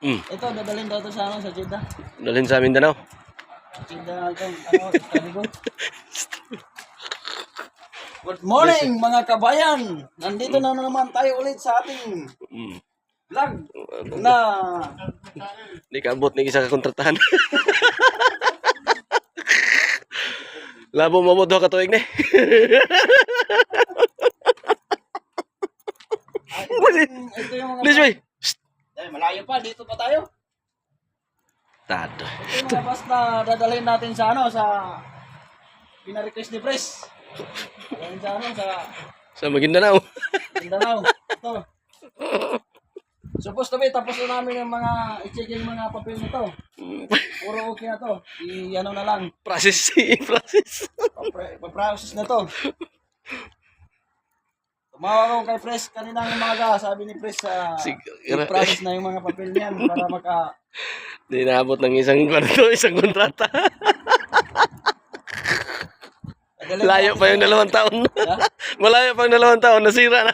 Ito, dadalhin daw ito sa ano, sa Jeddah. Dalhin sa Mindanao. Jeddah ito, ano, study ko. Good morning mga kabayan! Nandito na naman tayo ulit sa ating vlog na Di ka abot ni isa ka kontratahan. Labo mo mo ka tuig ni. ito yung mga Lisboy. malayo pa, dito pa tayo. Tado. Ito yung mga bus na dadalhin natin sa ano, sa pina-request ni Pres. Yan sa ano, Sa Maguindanao. Mindanao. Ito. Supposed to be, tapos na namin yung mga, i-check yung mga papel nito. Puro okay na to. I-ano na lang. Process. Pa-process na to. Tumawag ako kay Pres kaninang umaga. Sabi ni Pres, i-process na yung mga papel niyan para maka... Di naabot ng isang kwarto, isang kontrata. Layo pa yung 2 taon. Malayo pa yung 2 taon, nasira na.